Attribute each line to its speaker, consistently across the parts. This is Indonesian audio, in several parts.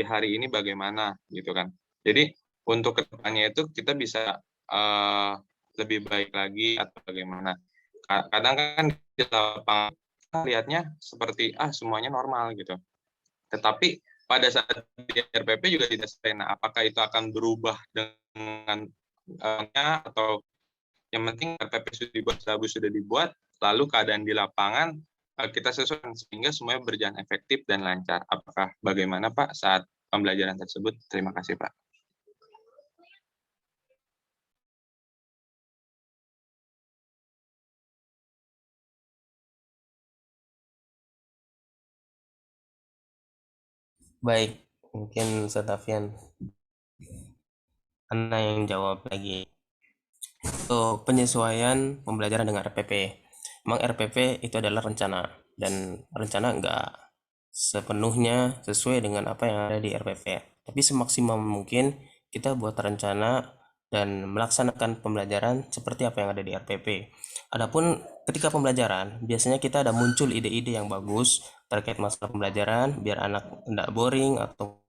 Speaker 1: hari ini bagaimana gitu kan. Jadi untuk kedepannya itu kita bisa lebih baik lagi atau bagaimana. Kadang kan di lapangan kita lihatnya seperti semuanya normal gitu. Tetapi pada saat di RPP juga tidak selesai. Nah, apakah itu akan berubah dengan atau yang penting RPP sudah dibuat, Sabu sudah dibuat, lalu keadaan di lapangan kita sesuaikan sehingga semuanya berjalan efektif dan lancar. Apakah bagaimana Pak saat pembelajaran tersebut? Terima kasih Pak.
Speaker 2: Baik, mungkin Setafian Ana yang jawab lagi. Untuk penyesuaian pembelajaran dengan RPP. Memang RPP itu adalah rencana, dan rencana nggak sepenuhnya sesuai dengan apa yang ada di RPP. Tapi semaksimal mungkin kita buat rencana dan melaksanakan pembelajaran seperti apa yang ada di RPP. Adapun ketika pembelajaran, biasanya kita ada muncul ide-ide yang bagus terkait masalah pembelajaran, biar anak tidak boring atau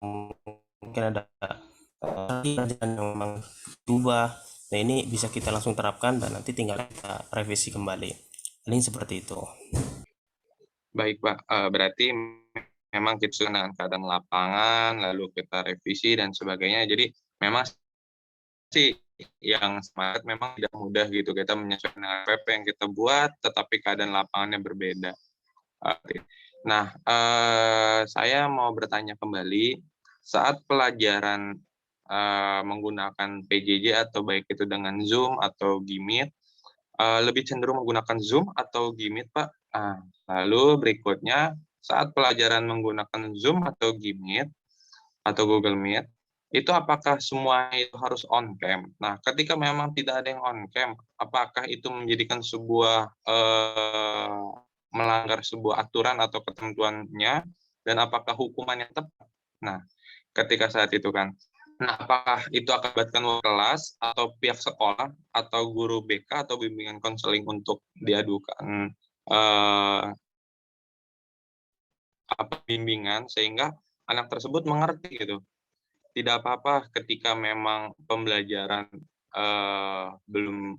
Speaker 2: mungkin ada pelajaran yang memang berubah. Nah, ini bisa kita langsung terapkan dan nanti tinggal kita revisi kembali. Paling seperti itu.
Speaker 1: Baik Pak, berarti memang kita dengan keadaan lapangan, lalu kita revisi dan sebagainya. Jadi memang sih yang semangat memang tidak mudah gitu kita menyesuaikan dengan RPP yang kita buat, tetapi keadaan lapangannya berbeda. Nah, saya mau bertanya kembali, saat pelajaran menggunakan PJJ atau baik itu dengan Zoom atau Gmeet, lebih cenderung menggunakan Zoom atau Gmeet, Pak? Lalu berikutnya, saat pelajaran menggunakan Zoom atau Gmeet atau Google Meet, itu apakah semua itu harus on cam? Nah, ketika memang tidak ada yang on cam, apakah itu menjadikan sebuah melanggar sebuah aturan atau ketentuannya, dan apakah hukumannya tepat? Nah, ketika saat itu kan. Nah, apakah itu akibatkan kelas atau pihak sekolah atau guru BK atau bimbingan konseling untuk diadukan bimbingan sehingga anak tersebut mengerti gitu. Tidak apa-apa ketika memang pembelajaran belum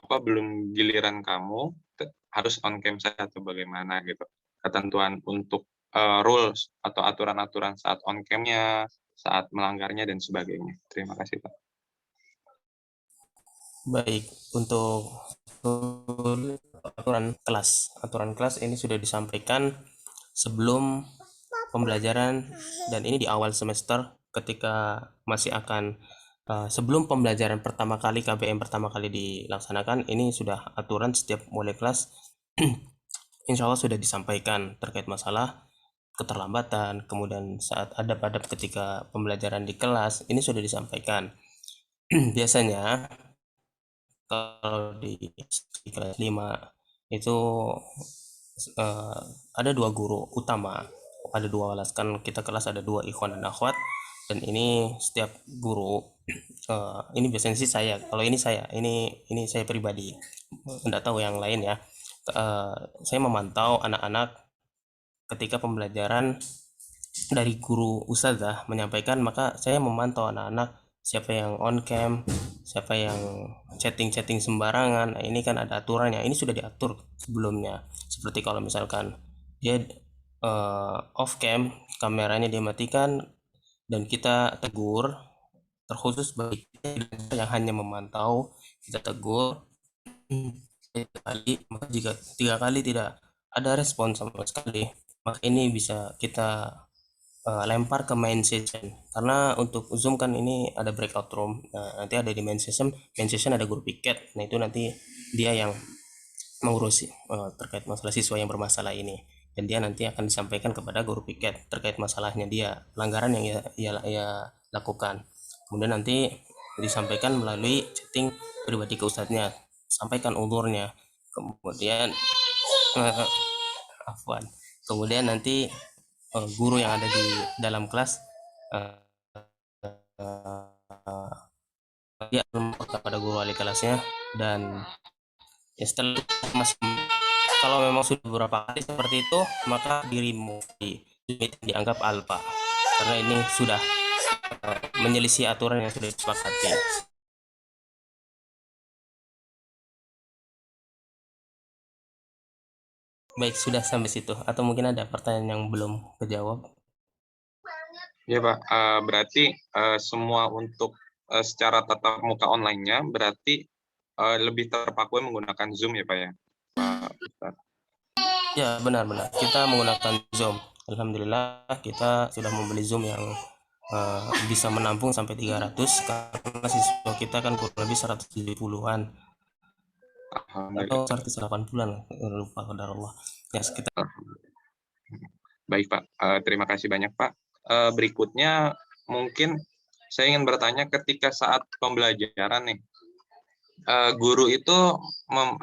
Speaker 1: belum giliran kamu harus on cam saja atau bagaimana gitu. Ketentuan untuk rules atau aturan-aturan saat on cam-nya, saat melanggarnya dan sebagainya. Terima kasih, Pak.
Speaker 2: Baik, untuk aturan kelas ini sudah disampaikan sebelum pembelajaran, dan ini di awal semester ketika masih akan sebelum pembelajaran pertama kali KBM pertama kali dilaksanakan. Ini sudah aturan setiap mulai kelas insya Allah sudah disampaikan terkait masalah keterlambatan, kemudian saat adab-adab ketika pembelajaran di kelas ini sudah disampaikan. Biasanya kalau di kelas 5 itu ada dua guru utama, ada dua kelas kan, kita kelas ada dua ikhwan dan akhwat, dan ini setiap guru ini biasanya sih saya, kalau ini saya pribadi, tidak tahu yang lain ya. Saya memantau anak-anak ketika pembelajaran dari guru ustazah menyampaikan, maka saya memantau anak-anak siapa yang on cam, siapa yang chatting sembarangan. Nah, ini kan ada aturannya, ini sudah diatur sebelumnya, seperti kalau misalkan dia off cam, kameranya dimatikan, dan kita tegur, terkhusus bagi kita yang hanya memantau, kita tegur 3 kali. Maka jika 3 kali tidak ada respon sama sekali, maka ini bisa kita lempar ke main session, karena untuk Zoom kan ini ada breakout room. Nah, nanti ada di main session ada guru piket. Nah, itu nanti dia yang mengurusi terkait masalah siswa yang bermasalah ini, dan dia nanti akan disampaikan kepada guru piket terkait masalahnya dia, pelanggaran yang ia lakukan. Kemudian nanti disampaikan melalui chatting pribadi ke ustadznya, sampaikan ulurnya. Kemudian afwan, kemudian nanti guru yang ada di dalam kelas dia kepada guru wali kelasnya, dan ya setelah kalau memang sudah beberapa kali seperti itu, maka di remove meeting dianggap alpha karena ini sudah menyelisih aturan yang sudah disepakati. Baik, sudah sampai situ. Atau mungkin ada pertanyaan yang belum kejawab?
Speaker 1: Ya Pak, berarti semua untuk secara tatap muka online-nya berarti lebih terpaku menggunakan Zoom ya Pak ya? Pak Ustadz.
Speaker 2: Ya, benar-benar. Kita menggunakan Zoom. Alhamdulillah kita sudah membeli Zoom yang bisa menampung sampai 300 karena siswa kita kan kurang lebih 170-an atau
Speaker 1: Alhamdulillah.
Speaker 2: 180-an, lupa qadarullah. Ya, sekitar.
Speaker 1: Baik Pak, terima kasih banyak Pak. Berikutnya mungkin saya ingin bertanya ketika saat pembelajaran nih, guru itu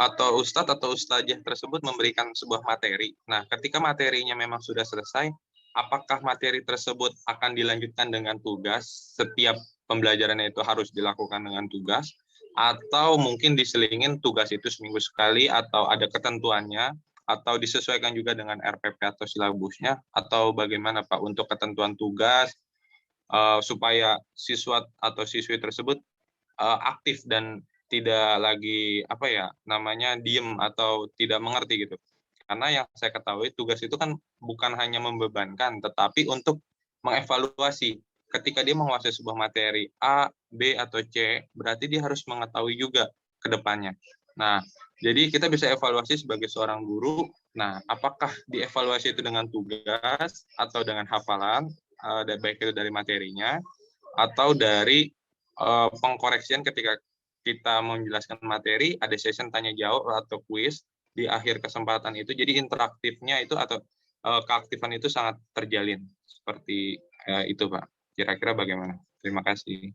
Speaker 1: atau ustadz atau ustazah tersebut memberikan sebuah materi. Nah, ketika materinya memang sudah selesai, apakah materi tersebut akan dilanjutkan dengan tugas? Setiap pembelajarannya itu harus dilakukan dengan tugas, atau mungkin diselingin tugas itu seminggu sekali, atau ada ketentuannya, atau disesuaikan juga dengan RPP atau silabusnya, atau bagaimana Pak untuk ketentuan tugas supaya siswa atau siswi tersebut aktif dan tidak lagi apa ya namanya diem atau tidak mengerti gitu. Karena yang saya ketahui tugas itu kan bukan hanya membebankan, tetapi untuk mengevaluasi. Ketika dia menguasai sebuah materi A, B atau C, berarti dia harus mengetahui juga ke depannya. Nah, jadi kita bisa evaluasi sebagai seorang guru. Nah, apakah dievaluasi itu dengan tugas atau dengan hafalan, baik itu dari materinya atau dari pengkoreksian ketika kita menjelaskan materi, ada session tanya jawab atau kuis di akhir kesempatan itu. Jadi interaktifnya itu atau keaktifan itu sangat terjalin. Seperti itu Pak. Kira-kira bagaimana? Terima kasih.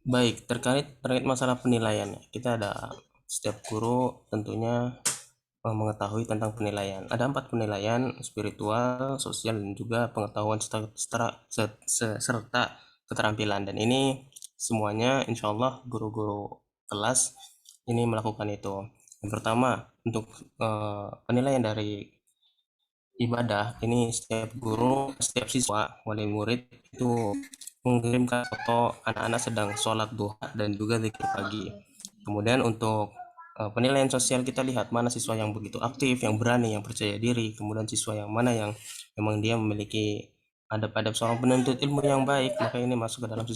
Speaker 2: Baik, terkait masalah penilaian, kita ada setiap guru tentunya mengetahui tentang penilaian. Ada 4 penilaian: spiritual, sosial, dan juga pengetahuan serta keterampilan. Dan ini semuanya insya Allah guru-guru kelas ini melakukan itu. Yang pertama, untuk penilaian dari ibadah, ini setiap guru, setiap siswa, wali murid itu mengirimkan foto anak-anak sedang sholat duha dan juga zikir pagi. Kemudian untuk penilaian sosial kita lihat mana siswa yang begitu aktif, yang berani, yang percaya diri. Kemudian siswa yang mana yang memang dia memiliki adab-adab seorang penuntut ilmu yang baik, maka ini masuk ke dalam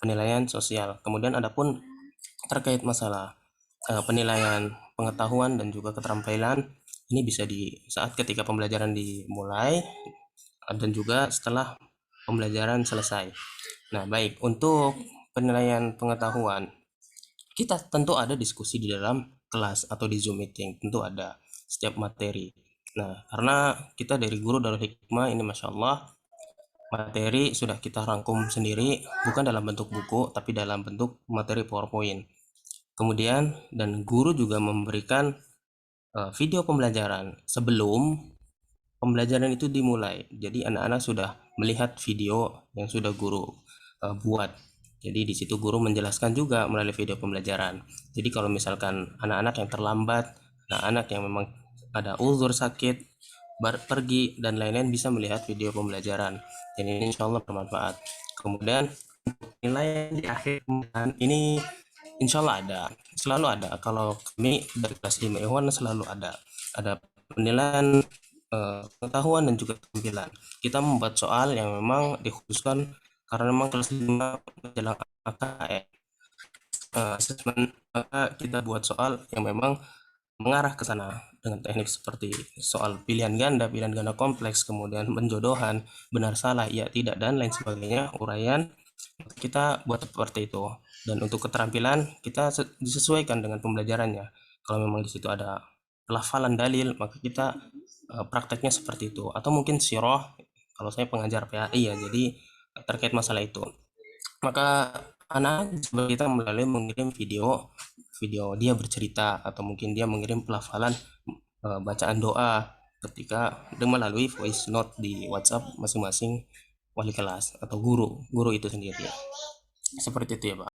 Speaker 2: penilaian sosial. Kemudian adapun terkait masalah penilaian pengetahuan dan juga keterampilan, ini bisa di saat ketika pembelajaran dimulai dan juga setelah pembelajaran selesai. Nah, baik, untuk penilaian pengetahuan, kita tentu ada diskusi di dalam kelas atau di Zoom meeting, tentu ada setiap materi. Nah, karena kita dari guru Darul Hikmah ini Masya Allah, materi sudah kita rangkum sendiri, bukan dalam bentuk buku, tapi dalam bentuk materi PowerPoint. Kemudian, dan guru juga memberikan video pembelajaran sebelum pembelajaran itu dimulai. Jadi anak-anak sudah melihat video yang sudah guru buat. Jadi di situ guru menjelaskan juga melalui video pembelajaran. Jadi kalau misalkan anak-anak yang terlambat, anak-anak yang memang ada uzur sakit, pergi dan lain-lain bisa melihat video pembelajaran. Dan ini insya Allah bermanfaat. Kemudian nilai di akhir ini insya Allah ada, selalu ada. Kalau kami dari kelas 5 Ikhwan selalu ada penilaian pengetahuan dan juga keterampilan. Kita membuat soal yang memang dikhususkan karena memang kelas 5 menjelang AKM assessment, maka kita buat soal yang memang mengarah ke sana dengan teknik seperti soal pilihan ganda kompleks, kemudian penjodohan, benar salah, iya tidak, dan lain sebagainya, uraian kita buat seperti itu. Dan untuk keterampilan kita disesuaikan dengan pembelajarannya. Kalau memang di situ ada pelafalan dalil, maka kita prakteknya seperti itu. Atau mungkin siroh, kalau saya pengajar PAI ya, jadi terkait masalah itu. Maka anak kita melalui mengirim video dia bercerita, atau mungkin dia mengirim pelafalan bacaan doa ketika dia melalui voice note di WhatsApp masing-masing wali kelas atau guru itu sendiri. Seperti itu ya Pak.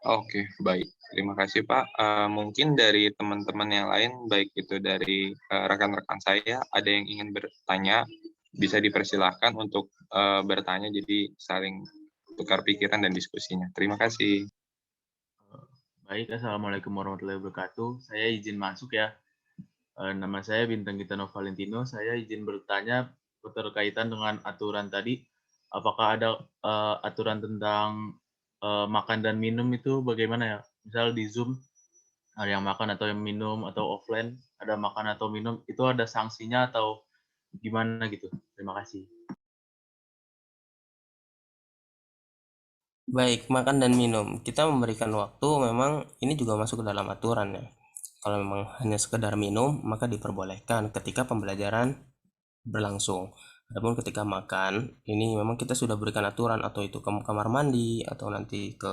Speaker 1: Oke, baik. Terima kasih, Pak. Mungkin dari teman-teman yang lain, baik itu dari, rekan-rekan saya, ada yang ingin bertanya, bisa dipersilahkan untuk, bertanya, jadi saling tukar pikiran dan diskusinya. Terima kasih.
Speaker 3: Baik, Assalamualaikum warahmatullahi wabarakatuh. Saya izin masuk ya. Nama saya Bintang Gitano Valentino. Saya izin bertanya berkaitan dengan aturan tadi. Apakah ada aturan tentang makan dan minum itu bagaimana ya? Misal di Zoom ada yang makan atau yang minum, atau offline ada makan atau minum, itu ada sanksinya atau gimana gitu? Terima kasih.
Speaker 2: Baik, makan dan minum. Kita memberikan waktu, memang ini juga masuk ke dalam aturan ya. Kalau memang hanya sekedar minum, maka diperbolehkan ketika pembelajaran berlangsung. Adapun ketika makan, ini memang kita sudah berikan aturan, atau itu ke kamar mandi, atau nanti ke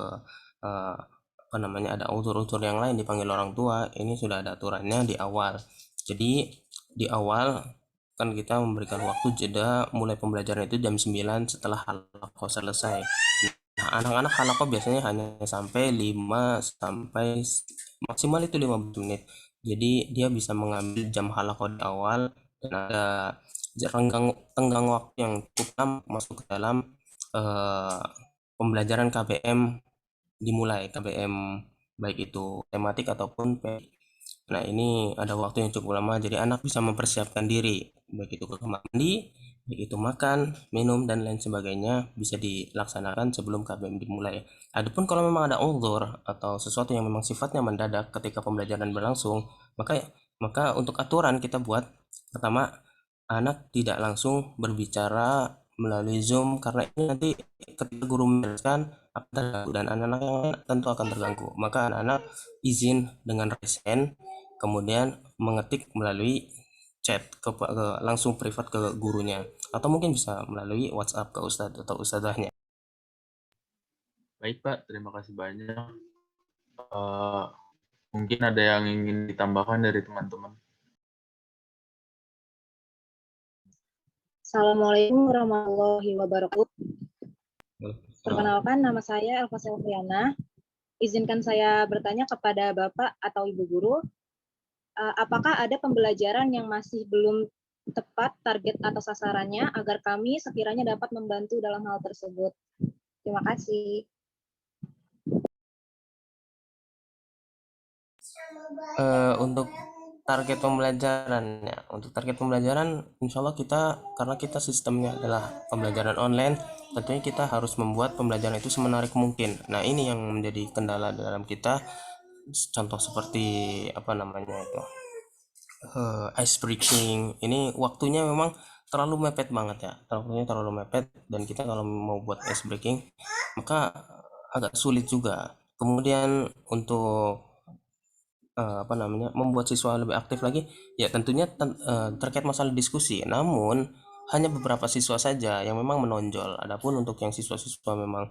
Speaker 2: apa namanya, ada unsur-unsur yang lain dipanggil orang tua. Ini sudah ada aturannya di awal. Jadi di awal kan kita memberikan waktu jeda mulai pembelajaran itu jam 9 setelah halaqah selesai. Nah, anak-anak halaqah biasanya hanya sampai 5 sampai maksimal itu 15 menit. Jadi dia bisa mengambil jam halaqah di awal, dan ada tenggang waktu yang cukup lama masuk ke dalam eh, pembelajaran KBM dimulai. KBM baik itu tematik ataupun PI. Nah, ini ada waktu yang cukup lama, jadi anak bisa mempersiapkan diri, baik itu ke kamar mandi, baik itu makan, minum, dan lain sebagainya, bisa dilaksanakan sebelum KBM dimulai. Adapun kalau memang ada uzur atau sesuatu yang memang sifatnya mendadak ketika pembelajaran berlangsung, maka maka untuk aturan kita buat, pertama, anak tidak langsung berbicara melalui Zoom, karena ini nanti ketika guru menjelaskan akan terganggu, dan anak-anak yang lain tentu akan terganggu. Maka anak-anak izin dengan raise hand, kemudian mengetik melalui chat langsung privat ke gurunya, atau mungkin bisa melalui WhatsApp ke ustadz atau ustadzahnya.
Speaker 3: Baik Pak, terima kasih banyak. Mungkin ada yang ingin ditambahkan dari teman-teman.
Speaker 4: Assalamualaikum warahmatullahi wabarakatuh. Perkenalkan, nama saya Elva Selviana. Izinkan saya bertanya kepada Bapak atau Ibu Guru, apakah ada pembelajaran yang masih belum tepat target atau sasarannya agar kami sekiranya dapat membantu dalam hal tersebut? Terima kasih.
Speaker 2: Untuk target pembelajarannya, insya Allah kita, karena kita sistemnya adalah pembelajaran online, tentunya kita harus membuat pembelajaran itu semenarik mungkin. Nah, ini yang menjadi kendala dalam kita. Contoh seperti apa namanya itu, ice breaking, ini waktunya memang terlalu mepet banget ya, waktunya terlalu mepet, dan kita kalau mau buat ice breaking maka agak sulit juga. Kemudian untuk apa namanya, membuat siswa lebih aktif lagi, ya tentunya terkait masalah diskusi, namun hanya beberapa siswa saja yang memang menonjol. Adapun untuk yang siswa-siswa yang memang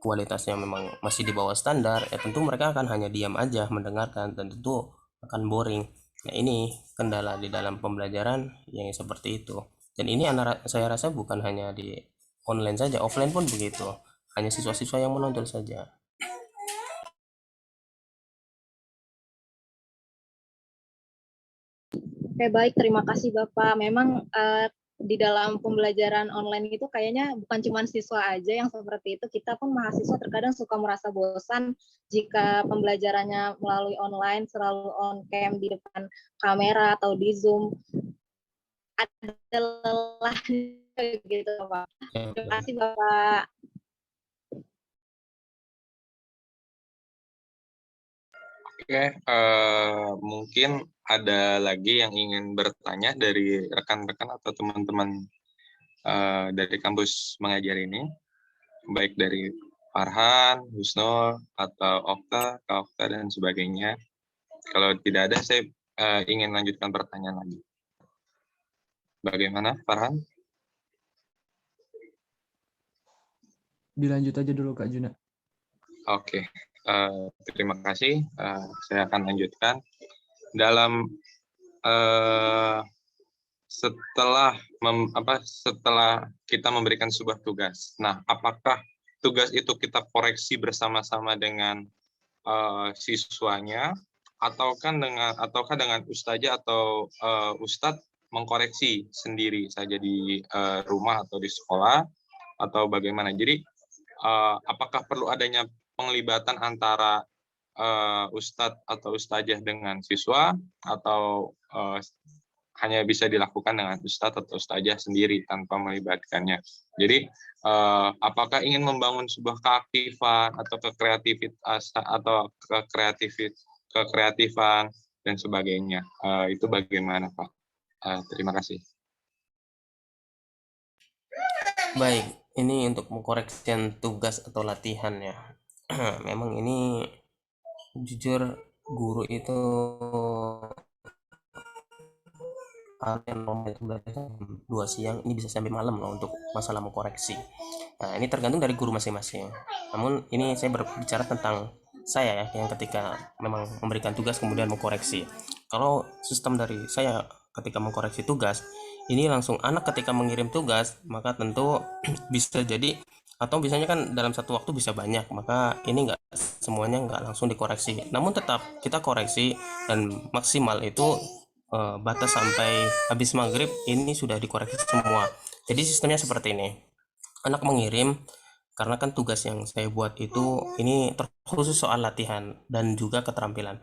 Speaker 2: kualitasnya memang masih di bawah standar, ya tentu mereka akan hanya diam aja mendengarkan, dan tentu akan boring. Nah, ini kendala di dalam pembelajaran yang seperti itu. Dan ini saya rasa bukan hanya di online saja, offline pun begitu, hanya siswa-siswa yang menonjol saja.
Speaker 4: Oke, baik. Terima kasih Bapak. Memang di dalam pembelajaran online itu kayaknya bukan cuma siswa aja yang seperti itu. Kita pun mahasiswa terkadang suka merasa bosan jika pembelajarannya melalui online, selalu on cam di depan kamera atau di Zoom. Ada lelahnya gitu, Pak. Terima kasih Bapak.
Speaker 1: Oke, mungkin ada lagi yang ingin bertanya dari rekan-rekan atau teman-teman dari kampus mengajar ini, baik dari Farhan, Husnul, atau Okta, Kak Okta, dan sebagainya. Kalau tidak ada, saya ingin lanjutkan pertanyaan lagi. Bagaimana, Farhan?
Speaker 5: Dilanjut aja dulu Kak Juna.
Speaker 1: Oke, terima kasih. Saya akan lanjutkan. Dalam setelah kita memberikan sebuah tugas, nah apakah tugas itu kita koreksi bersama-sama dengan siswanya, ataukah dengan ustazah atau ustadz mengkoreksi sendiri saja di rumah atau di sekolah, atau bagaimana? Jadi apakah perlu adanya penglibatan antara ustadz atau ustazah dengan siswa, atau hanya bisa dilakukan dengan ustadz atau ustazah sendiri tanpa melibatkannya? Jadi apakah ingin membangun sebuah keaktifan atau kekreatifan dan sebagainya? Itu bagaimana, Pak? Terima kasih.
Speaker 2: Baik, ini untuk mengkoreksikan tugas atau latihan ya. Memang ini jujur guru itu yang normal itu belajar jam 2 siang, ini bisa sampai malam loh untuk masalah mengkoreksi. Nah, ini tergantung dari guru masing-masing. Namun ini saya berbicara tentang saya ya, yang ketika memang memberikan tugas kemudian mengkoreksi. Kalau sistem dari saya ketika mengkoreksi tugas, ini langsung anak ketika mengirim tugas, maka tentu bisa jadi, atau biasanya kan dalam satu waktu bisa banyak, maka ini enggak semuanya enggak langsung dikoreksi. Namun tetap kita koreksi dan maksimal itu batas sampai habis maghrib ini sudah dikoreksi semua. Jadi sistemnya seperti ini. Anak mengirim, karena kan tugas yang saya buat itu ini terkhusus soal latihan dan juga keterampilan.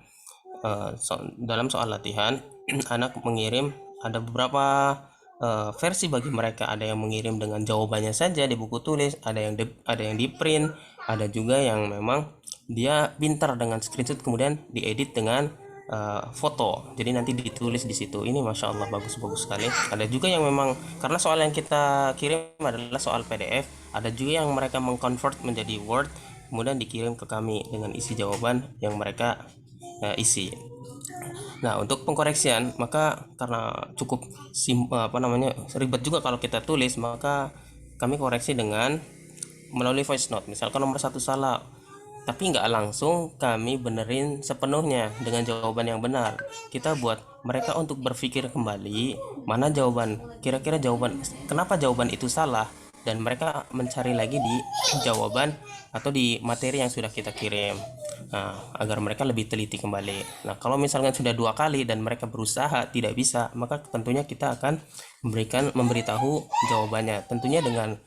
Speaker 2: Dalam soal latihan, anak mengirim ada beberapa versi bagi mereka. Ada yang mengirim dengan jawabannya saja di buku tulis, ada yang di print, ada juga yang memang dia pintar dengan screenshot kemudian diedit dengan foto, jadi nanti ditulis di situ. Ini masya Allah bagus-bagus sekali. Ada juga yang memang karena soal yang kita kirim adalah soal PDF, ada juga yang mereka mengconvert menjadi Word kemudian dikirim ke kami dengan isi jawaban yang mereka isi. Nah, untuk pengkoreksian maka karena cukup ribet juga kalau kita tulis, maka kami koreksi dengan melalui voice note. Misalkan nomor 1 salah, tapi nggak langsung kami benerin sepenuhnya dengan jawaban yang benar. Kita buat mereka untuk berpikir kembali mana jawaban, kira-kira jawaban kenapa jawaban itu salah, dan mereka mencari lagi di jawaban atau di materi yang sudah kita kirim. Nah, agar mereka lebih teliti kembali. Nah, kalau misalkan sudah 2 kali dan mereka berusaha tidak bisa, maka tentunya kita akan memberitahu jawabannya. Tentunya dengan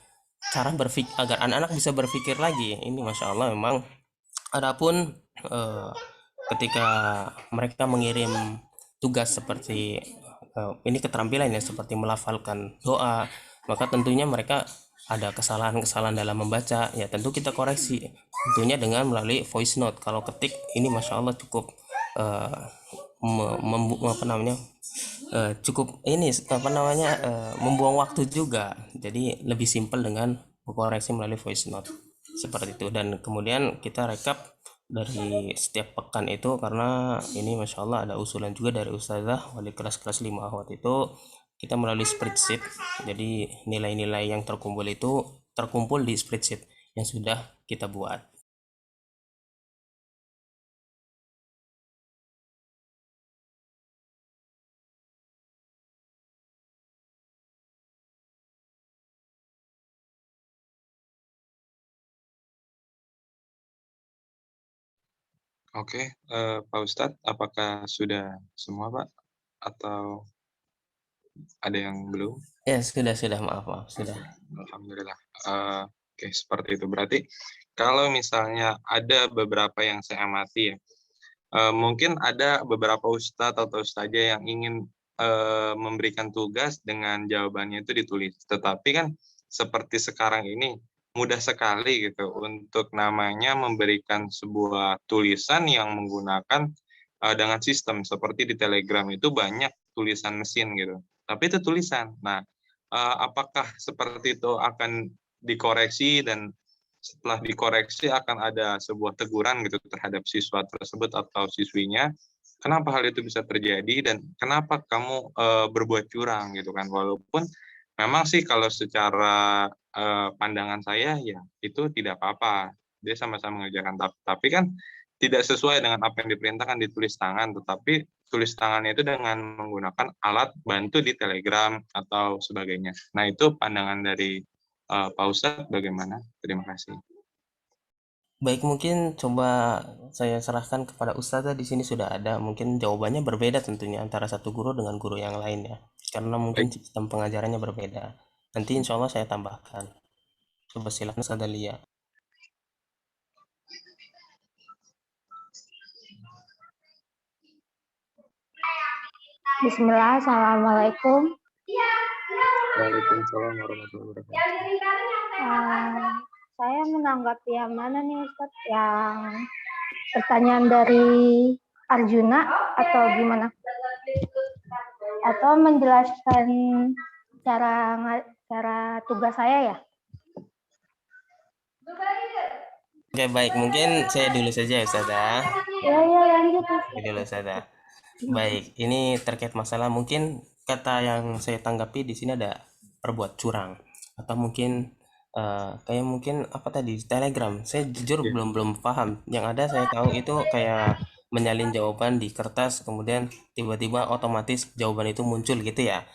Speaker 2: cara berpikir agar anak-anak bisa berpikir lagi. Ini masya Allah memang. Adapun ketika mereka mengirim tugas seperti ini keterampilannya seperti melafalkan doa, maka tentunya mereka ada kesalahan-kesalahan dalam membaca, ya tentu kita koreksi tentunya dengan melalui voice note. Kalau ketik ini masya Allah cukup cukup ini membuang waktu juga, jadi lebih simpel dengan koreksi melalui voice note seperti itu. Dan kemudian kita rekap dari setiap pekan itu, karena ini masya Allah ada usulan juga dari ustazah wali kelas 5 akhwat itu, kita melalui spreadsheet. Jadi nilai-nilai yang terkumpul itu terkumpul di spreadsheet yang sudah kita buat.
Speaker 1: Oke, Pak Ustadz, apakah sudah semua, Pak? Atau ada yang belum?
Speaker 2: Ya sudah maaf sudah.
Speaker 1: Alhamdulillah. Oke, seperti itu. Berarti kalau misalnya ada beberapa yang saya amati ya, mungkin ada beberapa ustadz atau ustazah yang ingin memberikan tugas dengan jawabannya itu ditulis. Tetapi kan seperti sekarang ini mudah sekali gitu untuk namanya memberikan sebuah tulisan yang menggunakan dengan sistem seperti di Telegram itu banyak tulisan mesin gitu. Tapi itu tulisan. Nah, apakah seperti itu akan dikoreksi, dan setelah dikoreksi akan ada sebuah teguran gitu terhadap siswa tersebut atau siswinya? Kenapa hal itu bisa terjadi dan kenapa kamu berbuat curang gitu kan? Walaupun memang sih kalau secara pandangan saya ya itu tidak apa-apa, dia sama-sama mengerjakan, tapi kan tidak sesuai dengan apa yang diperintahkan ditulis tangan, tetapi tulis tangannya itu dengan menggunakan alat bantu di Telegram atau sebagainya. Nah, itu pandangan dari Pak Ustadz bagaimana? Terima kasih.
Speaker 2: Baik, mungkin coba saya serahkan kepada Ustazah. Di sini sudah ada, mungkin jawabannya berbeda tentunya antara satu guru dengan guru yang lain ya, karena mungkin
Speaker 1: Baik.
Speaker 2: sistem pengajarannya berbeda. Nanti insya Allah saya tambahkan. Coba silakan Ustazah Lia.
Speaker 5: Bismillah, Assalamualaikum.
Speaker 1: Waalaikumsalam warahmatullahi wabarakatuh.
Speaker 5: Saya menanggapi yang mana nih Ustadz? Yang pertanyaan dari Arjuna atau gimana? Atau menjelaskan cara tugas saya ya?
Speaker 2: Oke, baik, mungkin saya dulu saja ya Ustazah.
Speaker 5: Ya, lanjut.
Speaker 2: Dulu Ustazah. Baik, ini terkait masalah mungkin kata yang saya tanggapi di sini ada perbuat curang atau mungkin kayak mungkin apa tadi Telegram. Saya jujur belum paham. Yang ada saya tahu itu kayak menyalin jawaban di kertas, kemudian tiba-tiba otomatis jawaban itu muncul gitu ya.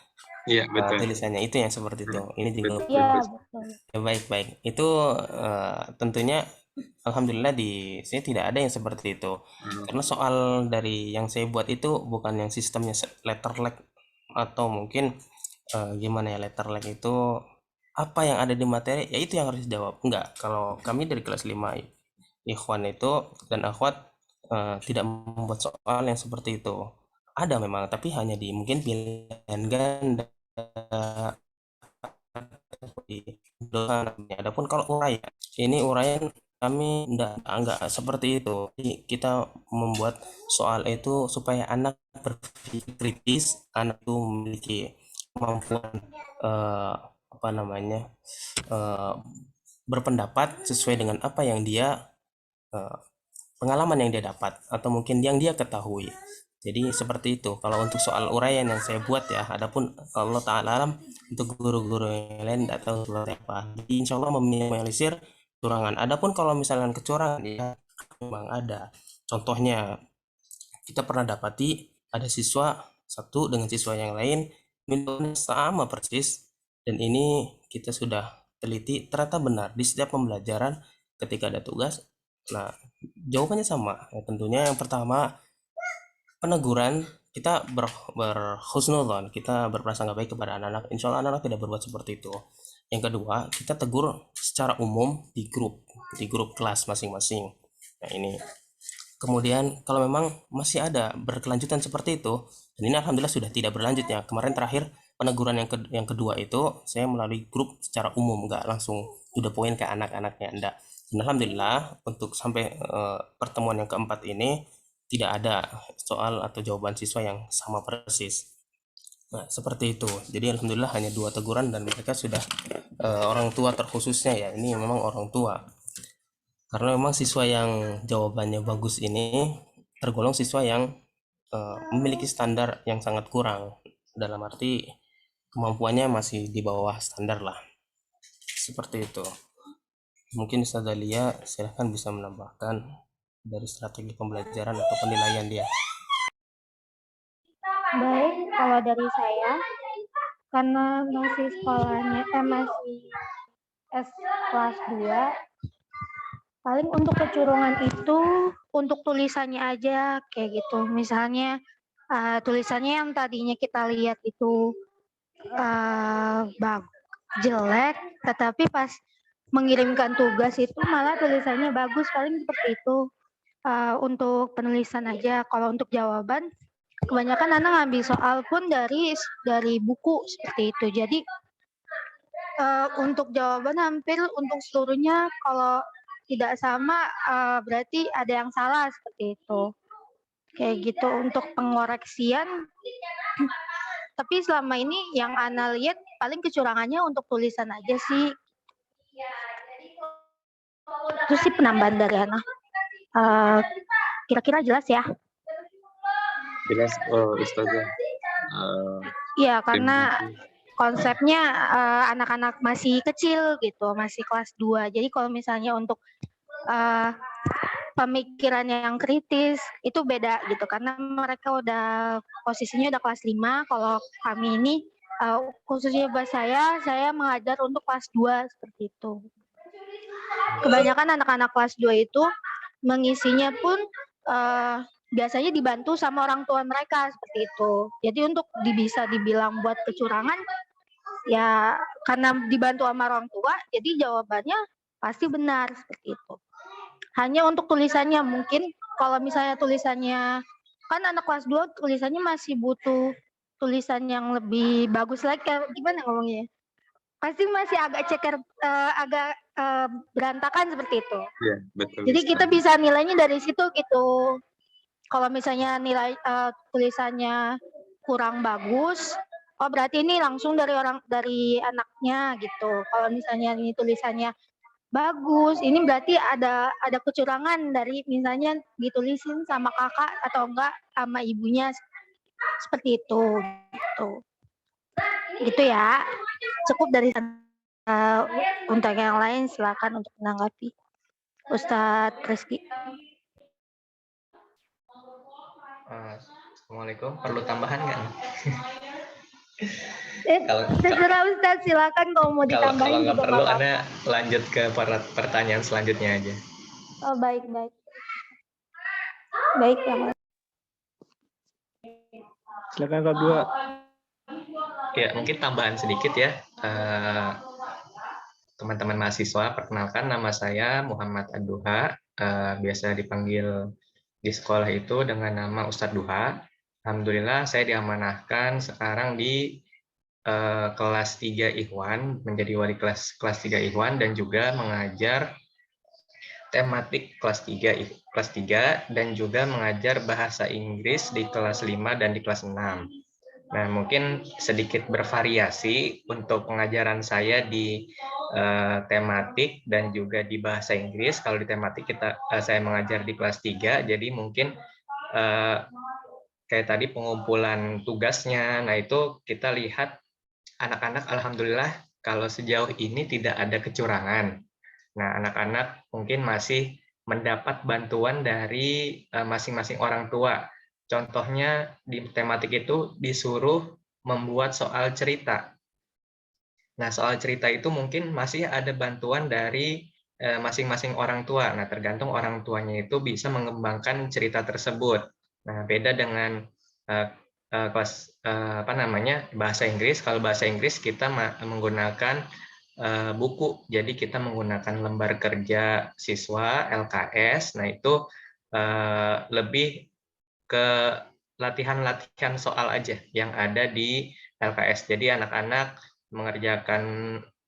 Speaker 1: Iya, betul.
Speaker 2: Tulisannya itu yang seperti itu. Ini juga
Speaker 5: Iya, betul.
Speaker 2: ya, baik. Itu tentunya alhamdulillah saya tidak ada yang seperti itu. Karena soal dari yang saya buat itu bukan yang sistemnya letter lag atau mungkin gimana ya, letter lag itu apa yang ada di materi ya itu yang harus dijawab. Enggak, kalau kami dari kelas 5 ikhwan itu dan akhwat tidak membuat soal yang seperti itu. Ada memang, tapi hanya di mungkin pilihan ganda di dosa. Adapun kalau uraian, ini uraian kami enggak seperti itu. Jadi kita membuat soal itu supaya anak berpikir kritis, anak itu memiliki kemampuan apa namanya berpendapat sesuai dengan apa yang dia pengalaman yang dia dapat atau mungkin yang dia ketahui. Jadi seperti itu. Kalau untuk soal uraian yang saya buat ya, adapun Allah Ta'ala alam untuk guru-guru yang lain tidak tahu seperti apa. Jadi insya Allah meminimalisir kecurangan. Adapun kalau misalkan kecurangan ya memang ada. Contohnya kita pernah dapati ada siswa satu dengan siswa yang lain nilainya sama persis, dan ini kita sudah teliti ternyata benar di setiap pembelajaran ketika ada tugas. Nah, jawabannya sama. Ya, tentunya yang pertama peneguran, kita berhusnudzon, kita berprasangka baik kepada anak-anak. Insya Allah anak-anak tidak berbuat seperti itu. Yang kedua, kita tegur secara umum di grup kelas masing-masing. Nah ini. Kemudian kalau memang masih ada berkelanjutan seperti itu, dan ini alhamdulillah sudah tidak berlanjut ya. Kemarin terakhir peneguran yang kedua itu saya melalui grup secara umum, nggak langsung to the point ke anak-anaknya, enggak. Dan alhamdulillah untuk sampai pertemuan yang keempat ini tidak ada soal atau jawaban siswa yang sama persis. Nah, seperti itu. Jadi alhamdulillah hanya 2 teguran dan mereka sudah orang tua terkhususnya ya. Ini memang orang tua. Karena memang siswa yang jawabannya bagus ini tergolong siswa yang memiliki standar yang sangat kurang. Dalam arti kemampuannya masih di bawah standar lah. Seperti itu. Mungkin Ustazah Lia silahkan bisa menambahkan dari strategi pembelajaran atau penilaian dia.
Speaker 5: Baik, kalau dari saya, karena masih sekolahnya, masih S kelas 2, paling untuk kecurangan itu untuk tulisannya aja kayak gitu. Misalnya tulisannya yang tadinya kita lihat itu jelek, tetapi pas mengirimkan tugas itu malah tulisannya bagus, paling seperti itu. Untuk penulisan aja. Kalau untuk jawaban, kebanyakan anak ngambil soal pun dari buku seperti itu. Jadi untuk jawaban hampir untuk seluruhnya kalau tidak sama berarti ada yang salah seperti itu. Kayak gitu untuk pengoreksian. Tapi selama ini yang Ana lihat paling kecurangannya untuk tulisan aja sih. Itu sih penambahan dari Ana. Kira-kira jelas ya?
Speaker 1: Jelas, Ustazah.
Speaker 5: Iya, karena konsepnya anak-anak masih kecil gitu, masih kelas 2. Jadi kalau misalnya untuk pemikirannya yang kritis itu beda gitu, karena mereka udah posisinya udah kelas 5. Kalau kami ini khususnya buat saya mengajar untuk kelas 2 seperti itu. kebanyakan anak-anak kelas 2 itu mengisinya pun biasanya dibantu sama orang tua mereka seperti itu. Jadi untuk bisa dibilang buat kecurangan, ya karena dibantu sama orang tua, jadi jawabannya pasti benar seperti itu. Hanya untuk tulisannya mungkin kalau misalnya tulisannya, kan anak kelas 2 tulisannya masih butuh tulisan yang lebih bagus lagi, gimana ngomongnya? Pasti masih agak ceker, agak berantakan seperti itu.
Speaker 1: Iya, betul.
Speaker 5: Jadi kita bisa nilainya dari situ gitu. Kalau misalnya nilai tulisannya kurang bagus, oh berarti ini langsung dari anaknya gitu. Kalau misalnya ini tulisannya bagus, ini berarti ada kecurangan dari misalnya ditulisin sama kakak atau enggak sama ibunya, seperti itu gitu. Gitu ya. Cukup dari untuk yang lain silakan untuk menanggapi. Ustadz Rizky.
Speaker 6: Assalamualaikum, perlu tambahan nggak?
Speaker 5: Terserah Ustadz, silakan kalau mau ditambahin.
Speaker 6: Kalau nggak
Speaker 5: juga
Speaker 6: perlu,
Speaker 5: apa-apa.
Speaker 6: Anda lanjut ke pertanyaan selanjutnya aja.
Speaker 5: Oh baik. Baik ya Mas.
Speaker 7: Silakan Kak Dua.
Speaker 6: Ya, mungkin tambahan sedikit ya. Teman-teman mahasiswa, perkenalkan nama saya Muhammad Ad-Duha, biasa dipanggil di sekolah itu dengan nama Ustadz Duha. Alhamdulillah saya diamanahkan sekarang di kelas 3 Ikhwan, menjadi wali kelas 3 Ikhwan dan juga mengajar tematik kelas 3 dan juga mengajar bahasa Inggris di kelas 5 dan di kelas 6. Nah, mungkin sedikit bervariasi untuk pengajaran saya di tematik dan juga di bahasa Inggris. Kalau di tematik saya mengajar di kelas 3, jadi mungkin kayak tadi pengumpulan tugasnya. Nah, itu kita lihat anak-anak alhamdulillah kalau sejauh ini tidak ada kecurangan. Nah, anak-anak mungkin masih mendapat bantuan dari masing-masing orang tua. Contohnya di tematik itu disuruh membuat soal cerita. Nah, soal cerita itu mungkin masih ada bantuan dari masing-masing orang tua. Nah, tergantung orang tuanya itu bisa mengembangkan cerita tersebut. Nah, beda dengan kelas bahasa Inggris. Kalau bahasa Inggris kita menggunakan buku, jadi kita menggunakan lembar kerja siswa LKS. Nah, itu lebih ke latihan soal aja yang ada di LKS. Jadi anak-anak mengerjakan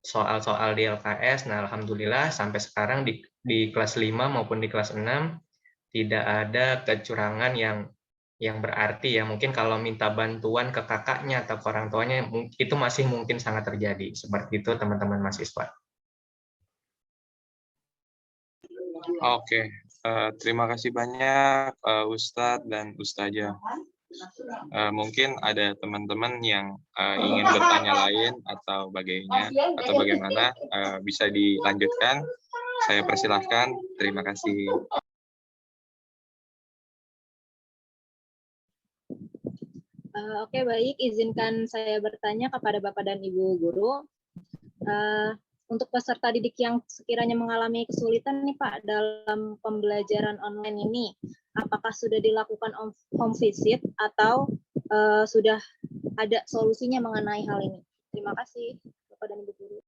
Speaker 6: soal-soal di LKS. Nah, alhamdulillah sampai sekarang di kelas 5 maupun di kelas 6 tidak ada kecurangan yang berarti ya. Mungkin kalau minta bantuan ke kakaknya atau ke orang tuanya itu masih mungkin sangat terjadi. Seperti itu teman-teman mahasiswa.
Speaker 1: Oke, terima kasih banyak Ustadz dan Ustazah. Mungkin ada teman-teman yang ingin bertanya lain atau bagaimana, bisa dilanjutkan. Saya persilahkan. Terima kasih.
Speaker 4: Oke, baik. Izinkan saya bertanya kepada Bapak dan Ibu Guru. Untuk peserta didik yang sekiranya mengalami kesulitan nih Pak dalam pembelajaran online ini, apakah sudah dilakukan home visit atau sudah ada solusinya mengenai hal ini? Terima kasih Bapak dan Ibu Guru.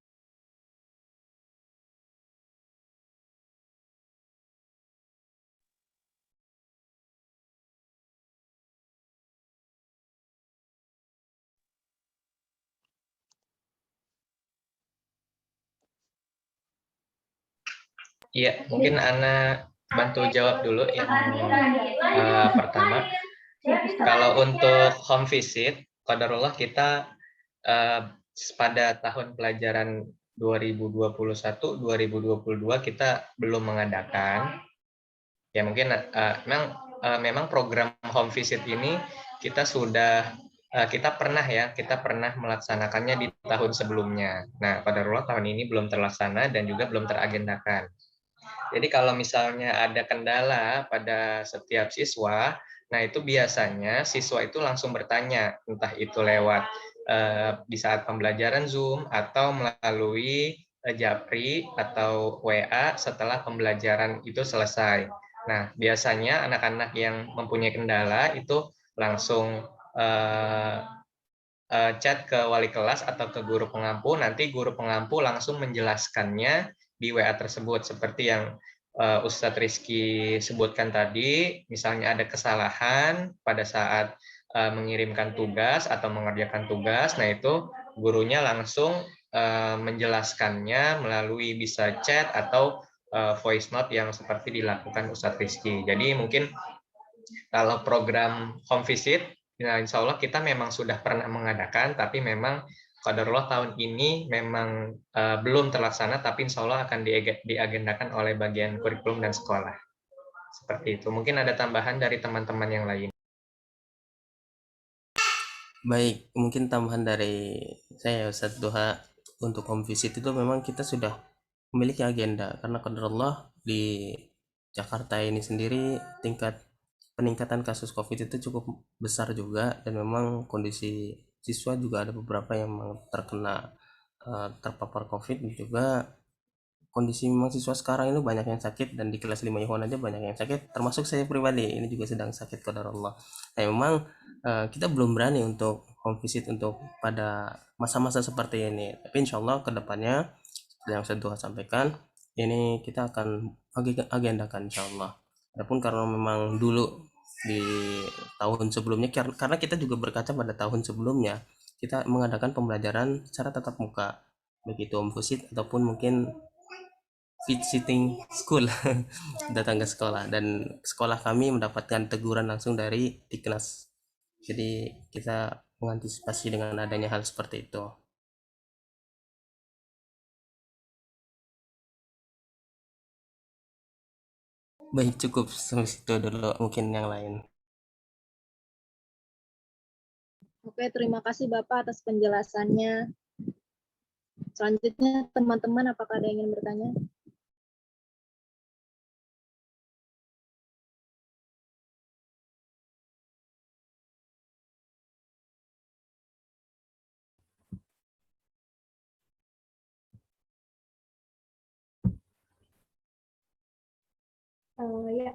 Speaker 6: Iya, mungkin Ana bantu jawab dulu yang pertama. Kalau untuk home visit, qadarullah kita pada tahun pelajaran 2021-2022 kita belum mengadakan. Ya mungkin memang program home visit ini kita pernah melaksanakannya di tahun sebelumnya. Nah, qadarullah tahun ini belum terlaksana dan juga belum teragendakan. Jadi kalau misalnya ada kendala pada setiap siswa, nah itu biasanya siswa itu langsung bertanya, entah itu lewat di saat pembelajaran Zoom atau melalui japri atau WA setelah pembelajaran itu selesai. Nah, biasanya anak-anak yang mempunyai kendala itu langsung chat ke wali kelas atau ke guru pengampu, nanti guru pengampu langsung menjelaskannya di WA tersebut, seperti yang Ustadz Rizky sebutkan tadi, misalnya ada kesalahan pada saat mengirimkan tugas atau mengerjakan tugas, nah itu gurunya langsung menjelaskannya melalui bisa chat atau voice note yang seperti dilakukan Ustadz Rizky. Jadi mungkin kalau program home visit, nah insya Allah kita memang sudah pernah mengadakan, tapi memang qadarullah tahun ini memang belum terlaksana, tapi insya Allah akan diagendakan oleh bagian kurikulum dan sekolah. Seperti itu. Mungkin ada tambahan dari teman-teman yang lain.
Speaker 2: Baik, mungkin tambahan dari saya Ustadz Duha, untuk home visit itu memang kita sudah memiliki agenda, karena qadarullah di Jakarta ini sendiri tingkat peningkatan kasus COVID itu cukup besar juga, dan memang kondisi siswa juga ada beberapa yang memang terkena terpapar COVID, dan juga kondisi memang siswa sekarang ini banyak yang sakit, dan di kelas 5 Ikhwan aja banyak yang sakit, termasuk saya pribadi ini juga sedang sakit qadarullah. Nah, memang kita belum berani untuk home visit untuk pada masa-masa seperti ini, tapi insya Allah kedepannya yang saya sampaikan ini kita akan agendakan insya Allah. Adapun karena memang dulu di tahun sebelumnya, karena kita juga berkaca pada tahun sebelumnya, kita mengadakan pembelajaran secara tatap muka, begitu home visit ataupun mungkin visiting school datang ke sekolah, dan sekolah kami mendapatkan teguran langsung dari Diknas. Jadi kita mengantisipasi dengan adanya hal seperti itu. Baik, cukup sampai situ dulu, mungkin yang lain.
Speaker 4: Oke, terima kasih Bapak atas penjelasannya. Selanjutnya, teman-teman, apakah ada yang ingin bertanya?
Speaker 5: Ya,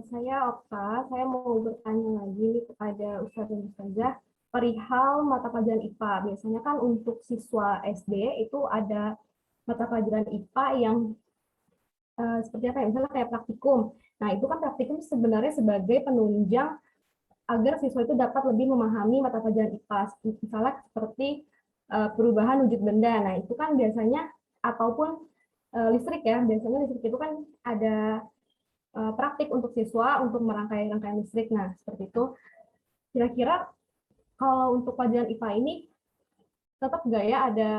Speaker 5: saya Okta, saya mau bertanya lagi kepada Ustadz dan Ustazah perihal mata pelajaran IPA. Biasanya kan untuk siswa SD itu ada mata pelajaran IPA yang seperti apa ya, misalnya kayak praktikum. Nah, itu kan praktikum sebenarnya sebagai penunjang agar siswa itu dapat lebih memahami mata pelajaran IPA. Misalnya seperti perubahan wujud benda. Nah, itu kan biasanya, ataupun listrik ya, biasanya listrik itu kan ada praktik untuk siswa untuk merangkai rangkaian listrik. Nah, seperti itu. Kira-kira kalau untuk pelajaran IPA ini tetap nggak ya ada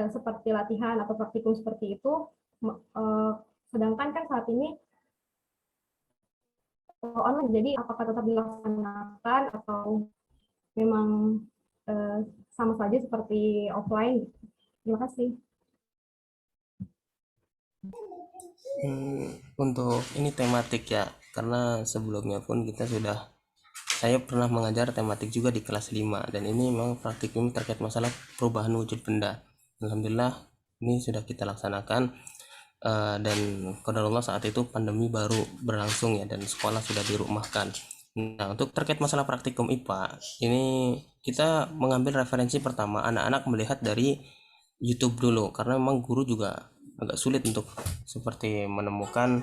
Speaker 5: seperti latihan atau praktikum seperti itu? Sedangkan kan saat ini online, jadi apakah tetap dilaksanakan atau memang sama saja seperti offline? Terima kasih.
Speaker 2: Untuk ini tematik ya, karena sebelumnya pun saya pernah mengajar tematik juga di kelas 5, dan ini memang praktikum terkait masalah perubahan wujud benda. Alhamdulillah ini sudah kita laksanakan, dan qadarullah saat itu pandemi baru berlangsung ya, dan sekolah sudah dirumahkan. Nah, untuk terkait masalah praktikum IPA ini kita mengambil referensi pertama anak-anak melihat dari YouTube dulu, karena memang guru juga agak sulit untuk seperti menemukan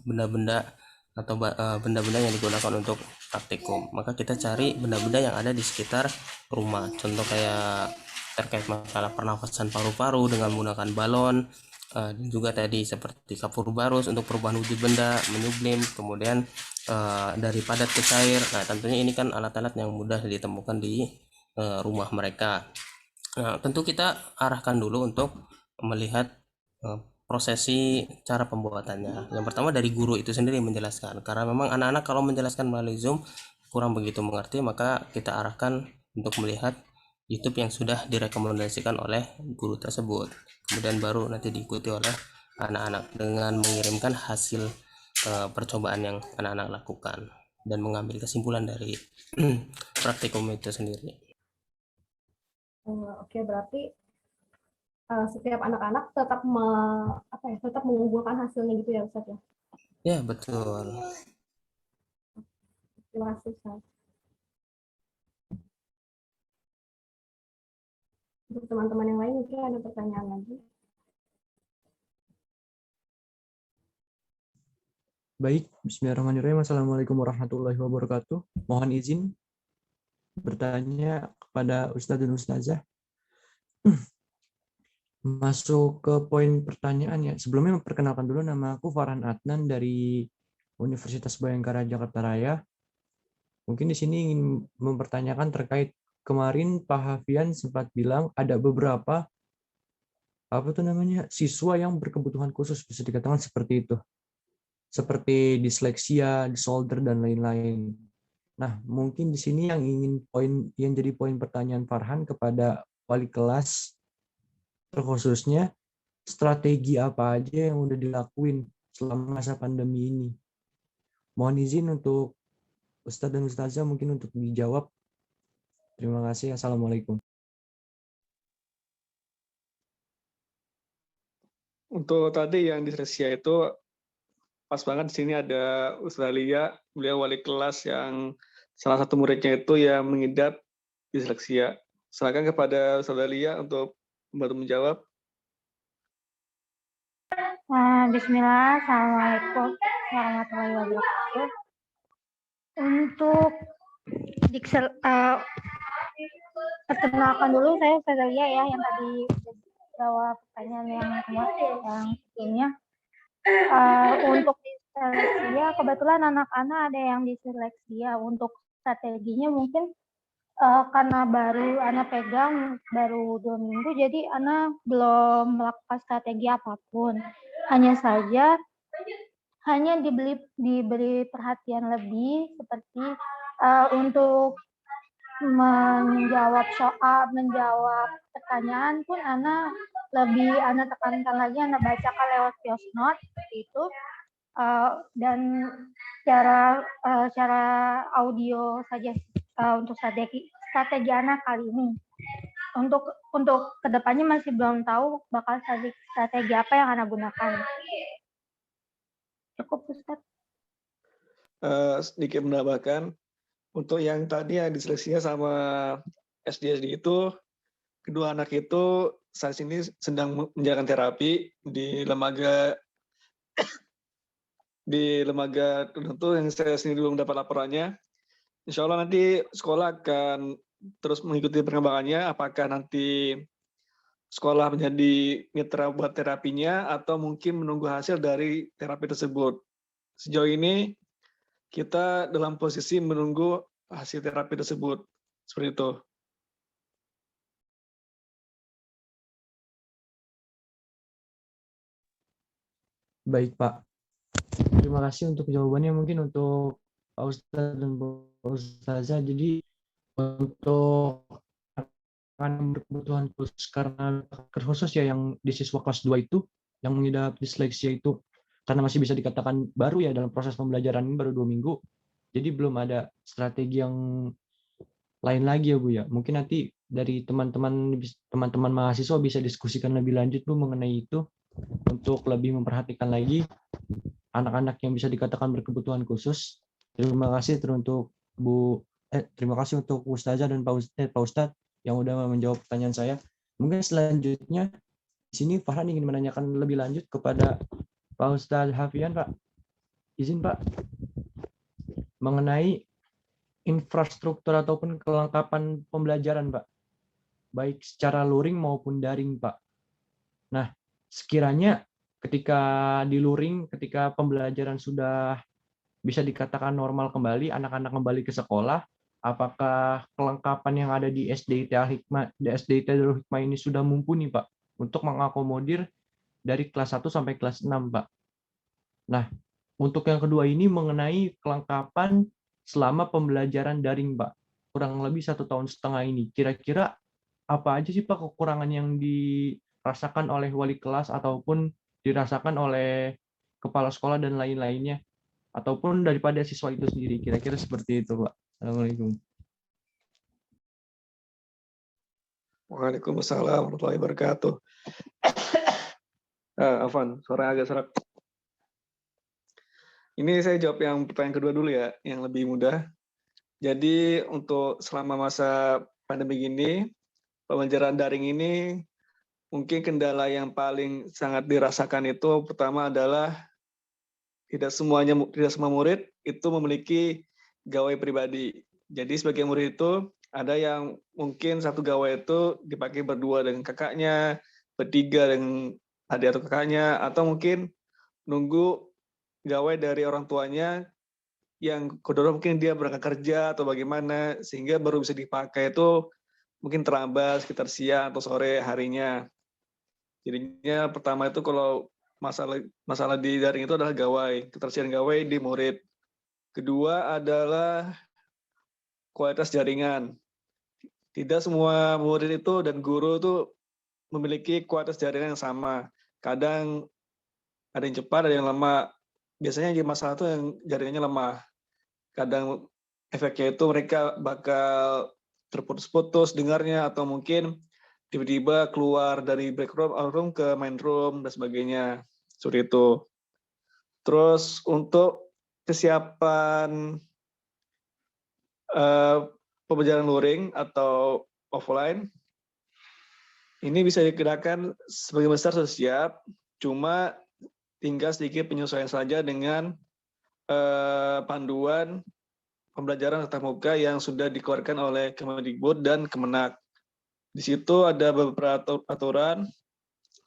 Speaker 2: benda-benda atau benda-benda yang digunakan untuk praktikum. Maka kita cari benda-benda yang ada di sekitar rumah, contoh kayak terkait masalah pernafasan paru-paru dengan menggunakan balon, dan juga tadi seperti kapur barus untuk perubahan wujud benda, menyublim, kemudian dari padat ke cair. Nah, tentunya ini kan alat-alat yang mudah ditemukan di rumah mereka. Nah, tentu kita arahkan dulu untuk melihat prosesi cara pembuatannya. Yang pertama dari guru itu sendiri menjelaskan, karena memang anak-anak kalau menjelaskan melalui Zoom kurang begitu mengerti, maka kita arahkan untuk melihat YouTube yang sudah direkomendasikan oleh guru tersebut. Kemudian baru nanti diikuti oleh anak-anak dengan mengirimkan hasil percobaan yang anak-anak lakukan dan mengambil kesimpulan dari praktikum itu sendiri.
Speaker 5: Oke, berarti
Speaker 7: setiap anak-anak tetap tetap mengumpulkan hasilnya gitu ya Ustaz ya.
Speaker 2: Ya, betul.
Speaker 7: Terima kasih Ustaz. Untuk teman-teman yang lain mungkin ada pertanyaan lagi.
Speaker 8: Baik, bismillahirrahmanirrahim. Assalamualaikum warahmatullahi wabarakatuh. Mohon izin bertanya kepada Ustadz dan Ustazah. Masuk ke poin pertanyaannya. Sebelumnya memperkenalkan dulu, nama aku Farhan Adnan dari Universitas Bhayangkara Jakarta Raya. Mungkin di sini ingin mempertanyakan terkait kemarin Pak Hafian sempat bilang ada beberapa siswa yang berkebutuhan khusus, bisa dikatakan seperti itu. Seperti disleksia, disorder, dan lain-lain. Nah, mungkin di sini yang jadi poin pertanyaan Farhan kepada wali kelas, terkhususnya strategi apa aja yang udah dilakuin selama masa pandemi ini. Mohon izin untuk Ustadz dan Ustazah mungkin untuk dijawab. Terima kasih. Assalamualaikum.
Speaker 9: Untuk tadi yang disleksia itu pas banget di sini ada Australia, beliau wali kelas yang salah satu muridnya itu yang mengidap disleksia. Silakan kepada Australia untuk membantu menjawab.
Speaker 5: Bismillah, Assalamualaikum warahmatullahi wabarakatuh. Untuk perkenalkan dulu, saya Ustazah ya yang tadi jawab pertanyaan yang sebelumnya. Untuk disleksia, kebetulan anak-anak ada yang disleksia. Untuk strateginya mungkin karena baru anak pegang baru 2 minggu, jadi anak belum melakukan strategi apapun. Hanya saja diberi perhatian lebih, seperti untuk menjawab pertanyaan pun anak tekankan lagi, anak bacakan lewat voice note seperti itu. Dan cara audio saja untuk strategi anak kali ini. Untuk kedepannya masih belum tahu bakal strategi apa yang anak gunakan. Cukup Ustaz.
Speaker 9: Sedikit menambahkan, untuk yang tadi yang disleksia sama SD itu, kedua anak itu saat ini sedang menjalankan terapi di lembaga tertentu yang saya sendiri belum dapat laporannya. Insya Allah nanti sekolah akan terus mengikuti perkembangannya, apakah nanti sekolah menjadi mitra buat terapinya atau mungkin menunggu hasil dari terapi tersebut. Sejauh ini kita dalam posisi menunggu hasil terapi tersebut. Seperti itu.
Speaker 8: Baik, Pak. Terima kasih untuk jawabannya. Mungkin untuk Pak Ustadz dan Pak Ustazah. Jadi untuk berkebutuhan khusus karena khusus ya yang di siswa kelas 2 itu yang mengidap disleksia itu, karena masih bisa dikatakan baru ya dalam proses pembelajaran ini, baru 2 minggu, jadi belum ada strategi yang lain lagi ya Bu ya. Mungkin nanti dari teman-teman mahasiswa bisa diskusikan lebih lanjut Bu mengenai itu, untuk lebih memperhatikan lagi anak-anak yang bisa dikatakan berkebutuhan khusus. Terima kasih terima kasih untuk Ustazah dan Pak Ustadz yang udah menjawab pertanyaan saya. Mungkin selanjutnya di sini Farhan ingin menanyakan lebih lanjut kepada Pak Ustadz Hafian, Pak. Izin, Pak. Mengenai infrastruktur ataupun kelengkapan pembelajaran, Pak. Baik secara luring maupun daring, Pak. Nah, sekiranya ketika di luring, ketika pembelajaran sudah bisa dikatakan normal kembali, anak-anak kembali ke sekolah, apakah kelengkapan yang ada di SDIT Darul Hikmah ini sudah mumpuni, Pak, untuk mengakomodir dari kelas 1 sampai kelas 6, Pak? Nah, untuk yang kedua ini mengenai kelengkapan selama pembelajaran daring, Pak. Kurang lebih 1,5 tahun ini. Kira-kira apa aja sih, Pak, kekurangan yang dirasakan oleh wali kelas ataupun dirasakan oleh kepala sekolah dan lain-lainnya? Ataupun daripada siswa itu sendiri. Kira-kira seperti itu, Pak. Assalamualaikum.
Speaker 9: Waalaikumsalam warahmatullahi wabarakatuh. Afwan, suara agak serak. Ini saya jawab yang pertanyaan kedua dulu ya, yang lebih mudah. Jadi untuk selama masa pandemi ini, pembelajaran daring ini mungkin kendala yang paling sangat dirasakan itu pertama adalah tidak semua murid itu memiliki gawai pribadi. Jadi sebagai murid itu ada yang mungkin satu gawai itu dipakai berdua dengan kakaknya, bertiga dengan adik atau kakaknya, atau mungkin nunggu gawai dari orang tuanya yang kodoro mungkin dia berangkat kerja atau bagaimana sehingga baru bisa dipakai itu mungkin terlambat sekitar siang atau sore harinya. Jadinya pertama itu kalau masalah di daring itu adalah gawai, ketersediaan gawai di murid. Kedua adalah kualitas jaringan. Tidak semua murid itu dan guru itu memiliki kualitas jaringan yang sama. Kadang ada yang cepat, ada yang lemah. Biasanya yang masalah itu yang jaringannya lemah. Kadang efeknya itu mereka bakal terputus-putus dengarnya atau mungkin tiba-tiba keluar dari break room ke main room dan sebagainya. Seperti itu. Terus untuk kesiapan pembelajaran luring atau offline, ini bisa dikirakan sebagian besar sudah siap, cuma tinggal sedikit penyesuaian saja dengan panduan pembelajaran tatap muka yang sudah dikeluarkan oleh Kemendikbud dan Kemenak. Di situ ada beberapa aturan,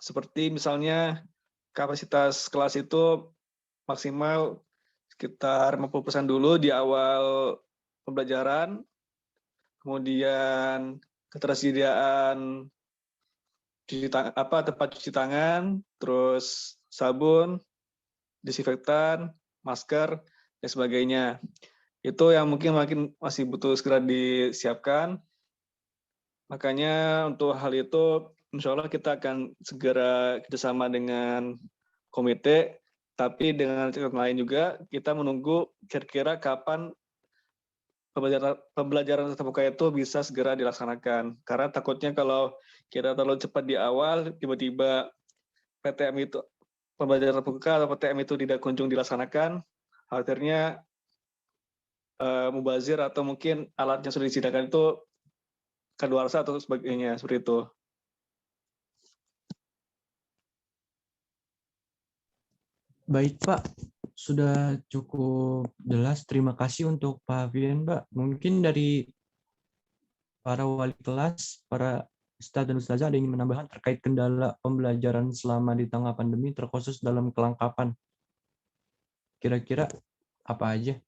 Speaker 9: seperti misalnya kapasitas kelas itu maksimal sekitar 50% dulu di awal pembelajaran, kemudian ketersediaan tempat cuci tangan, terus sabun, disinfektan, masker, dan sebagainya. Itu yang mungkin masih butuh segera disiapkan. Makanya untuk hal itu, insya Allah kita akan segera kerjasama dengan komite, tapi dengan catatan lain juga, kita menunggu kira-kira kapan pembelajaran tatap muka itu bisa segera dilaksanakan. Karena takutnya kalau kita terlalu cepat di awal, tiba-tiba PTM itu, pembelajaran tatap muka atau PTM itu tidak kunjung dilaksanakan, akhirnya mubazir atau mungkin alat yang sudah disediakan itu kadaluarsa atau sebagainya, seperti itu.
Speaker 8: Baik Pak, sudah cukup jelas. Terima kasih untuk Pak Hafian, Pak. Mungkin dari para wali kelas, para ustadz dan ustazah ada yang ingin menambahkan terkait kendala pembelajaran selama di tengah pandemi, terkhusus dalam kelengkapan. Kira-kira apa aja?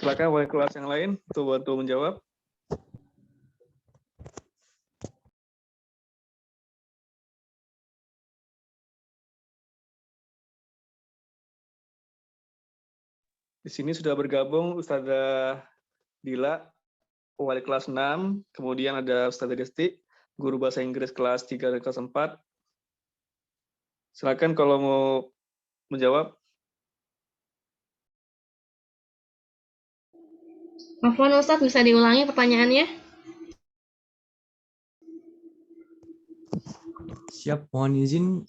Speaker 9: Silakan wali kelas yang lain untuk bantu menjawab. Di sini sudah bergabung Ustazah Dila, wali kelas 6, kemudian ada Ustazah Desti, guru bahasa Inggris kelas 3 dan kelas 4. Silakan kalau mau menjawab.
Speaker 7: Afwan Ustadz, bisa diulangi pertanyaannya?
Speaker 8: Siap, mohon izin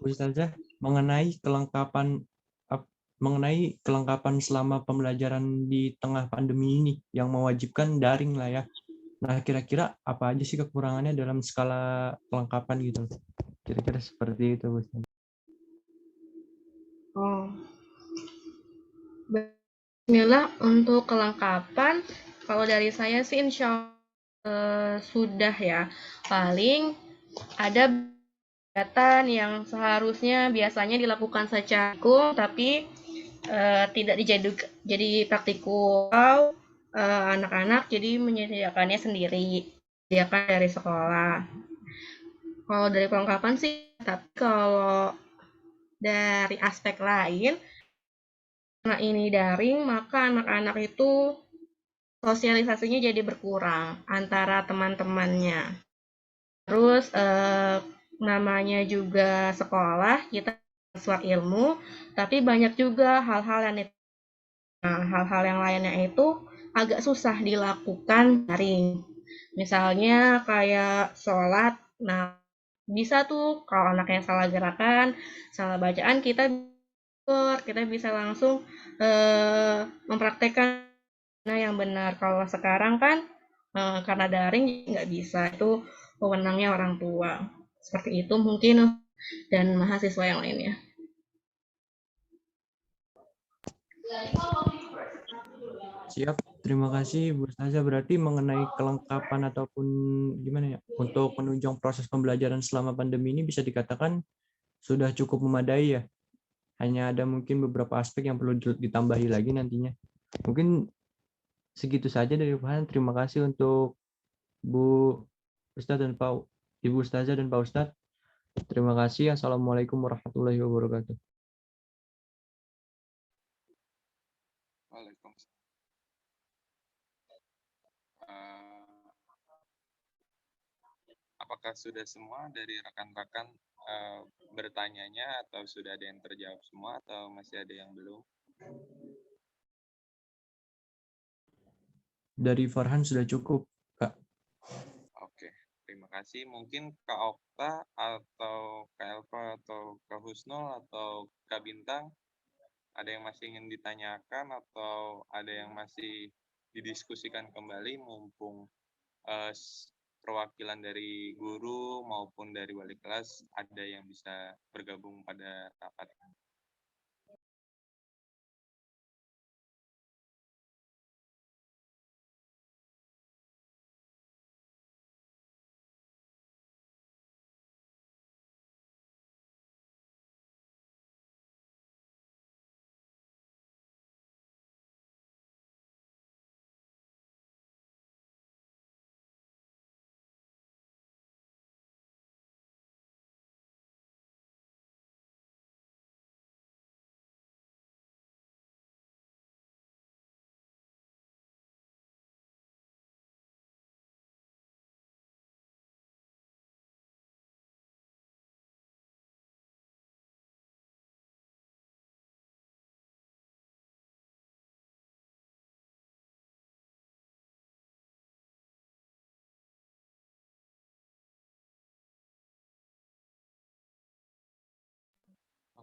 Speaker 8: Ustazah mengenai kelengkapan selama pembelajaran di tengah pandemi ini yang mewajibkan daring lah ya. Nah, kira-kira apa aja sih kekurangannya dalam skala kelengkapan gitu? Kira-kira seperti itu, Ustaz.
Speaker 7: Oh. Bismillah, untuk kelengkapan, kalau dari saya sih insya Allah sudah ya. Paling ada kegiatan yang seharusnya biasanya dilakukan secara praktikum, tapi tidak jadi praktikum, atau anak-anak jadi menyediakannya sendiri, disediakan dari sekolah. Kalau dari kelengkapan sih, tapi kalau dari aspek lain, karena ini daring, maka anak-anak itu sosialisasinya jadi berkurang antara teman-temannya.
Speaker 10: Terus namanya juga sekolah, kita siswa ilmu, tapi banyak juga hal-hal yang lainnya itu agak susah dilakukan daring. Misalnya kayak sholat, nah bisa tuh kalau anaknya salah gerakan, salah bacaan, kita bisa langsung mempraktekkan yang benar. Kalau sekarang kan karena daring nggak bisa, itu wewenangnya orang tua. Seperti itu mungkin dan mahasiswa yang lainnya.
Speaker 8: Siap, terima kasih Bu Ustazah. Berarti mengenai kelengkapan ataupun gimana ya, untuk menunjang proses pembelajaran selama pandemi ini bisa dikatakan sudah cukup memadai ya. Hanya ada mungkin beberapa aspek yang perlu ditambahi lagi nantinya. Mungkin segitu saja dari Farhan. Terima kasih untuk Bu Ustadz dan Pak Ibu Ustazah dan Pak Ustadz. Terima kasih. Assalamualaikum warahmatullahi wabarakatuh.
Speaker 1: Waalaikumsalam. Apakah sudah semua dari rekan-rekan bertanyanya, atau sudah ada yang terjawab semua, atau masih ada yang belum?
Speaker 8: Dari Farhan sudah cukup, Kak.
Speaker 1: Oke, terima kasih. Mungkin Kak Okta atau Kak Elva atau Kak Husnul atau Kak Bintang, ada yang masih ingin ditanyakan atau ada yang masih didiskusikan kembali, mumpung perwakilan dari guru maupun dari wali kelas ada yang bisa bergabung pada rapat ini.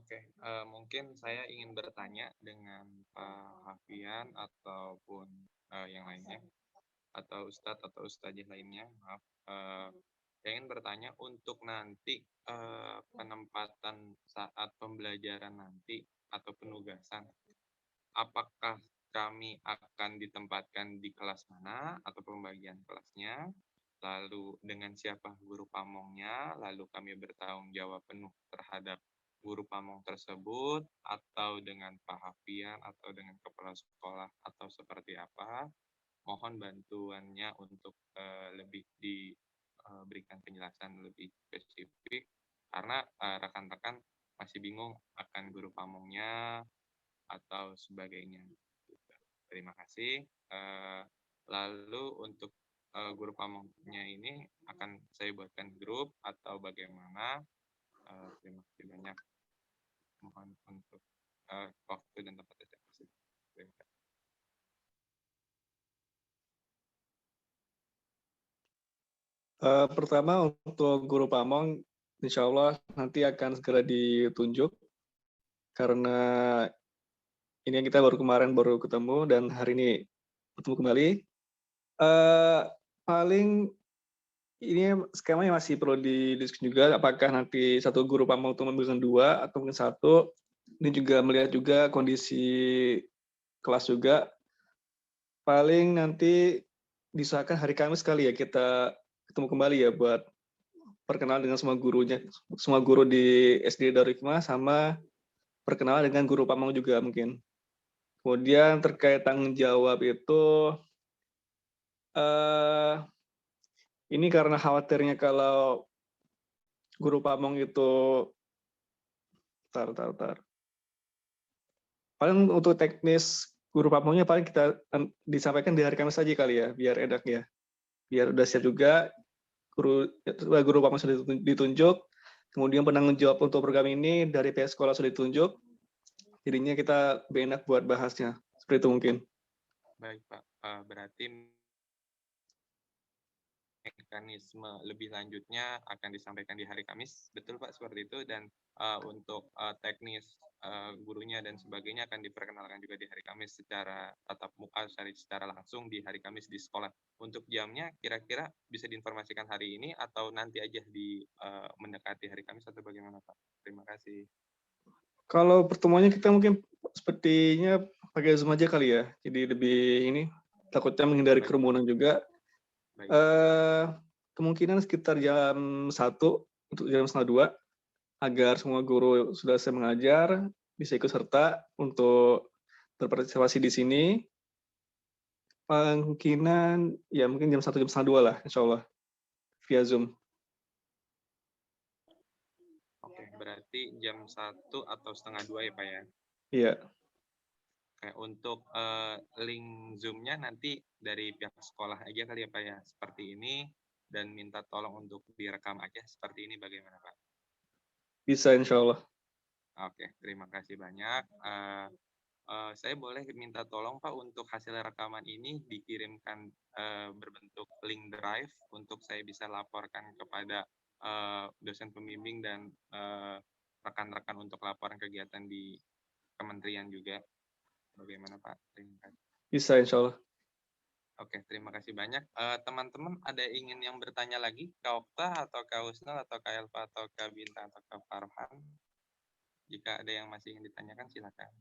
Speaker 1: Oke, mungkin saya ingin bertanya dengan Pak Hafian ataupun yang lainnya, atau Ustadz atau Ustadzah lainnya, maaf. Saya ingin bertanya untuk nanti penempatan saat pembelajaran nanti atau penugasan, apakah kami akan ditempatkan di kelas mana atau pembagian kelasnya, lalu dengan siapa guru pamongnya, lalu kami bertanggung jawab penuh terhadap guru pamong tersebut, atau dengan Pak Hafian atau dengan kepala sekolah, atau seperti apa. Mohon bantuannya untuk lebih diberikan penjelasan lebih spesifik, karena rekan-rekan masih bingung akan guru pamongnya atau sebagainya. Terima kasih. Lalu untuk guru pamongnya ini akan saya buatkan grup atau bagaimana? Terima kasih banyak. Mohon untuk waktu dan tempat eksekusi. Terima kasih.
Speaker 9: Pertama untuk guru pamong, insya Allah nanti akan segera ditunjuk karena ini yang kita baru ketemu dan hari ini bertemu kembali. Paling ini skemanya masih perlu didiskusi juga, apakah nanti satu guru pamong itu memberikan 2 atau mungkin 1. Ini juga melihat juga kondisi kelas juga. Paling nanti diusahakan hari Kamis kali ya kita ketemu kembali ya buat perkenalan dengan semua gurunya, semua guru di SD Darul Hikmah, sama perkenalan dengan guru pamong juga mungkin. Kemudian terkait tanggung jawab itu, ini karena khawatirnya kalau guru pamong itu, paling untuk teknis guru pamongnya paling kita disampaikan di hari Kamis saja kali ya, biar enak ya, biar udah siap juga. guru Pak sudah ditunjuk, kemudian penanggung jawab untuk program ini dari pihak sekolah sudah ditunjuk, jadinya kita lebih enak buat bahasnya. Seperti itu mungkin.
Speaker 1: Baik Pak, berarti mekanisme lebih lanjutnya akan disampaikan di hari Kamis, betul Pak seperti itu, dan untuk teknis gurunya dan sebagainya akan diperkenalkan juga di hari Kamis secara tatap muka, secara langsung di hari Kamis di sekolah. Untuk jamnya kira-kira bisa diinformasikan hari ini atau nanti aja di mendekati hari Kamis atau bagaimana Pak? Terima kasih.
Speaker 9: Kalau pertemuannya kita mungkin sepertinya pakai Zoom aja kali ya, jadi lebih ini takutnya menghindari kerumunan juga. Kemungkinan sekitar jam 1 untuk jam setengah 2 agar semua guru sudah selesai mengajar bisa ikut serta untuk berpartisipasi di sini. Kemungkinan ya mungkin jam 1 jam setengah 2 lah, insya Allah via Zoom.
Speaker 1: Oke, berarti jam 1 atau setengah 2 ya Pak ya?
Speaker 9: Iya.
Speaker 1: Oke, untuk link Zoom-nya nanti dari pihak sekolah aja kali ya Pak ya, seperti ini, dan minta tolong untuk direkam aja seperti ini, bagaimana Pak?
Speaker 9: Bisa insya Allah.
Speaker 1: Oke, terima kasih banyak. Saya boleh minta tolong Pak untuk hasil rekaman ini dikirimkan berbentuk link drive untuk saya bisa laporkan kepada dosen pembimbing dan rekan-rekan untuk laporan kegiatan di kementerian juga. Bagaimana Pak? Terima kasih.
Speaker 9: Bisa insya Allah.
Speaker 1: Oke, terima kasih banyak. Teman-teman ada ingin yang bertanya lagi? Kak Okta atau Kak Husnul atau Kak Elva atau Kak Bintang atau Kak Farhan? Jika ada yang masih ingin ditanyakan, silakan.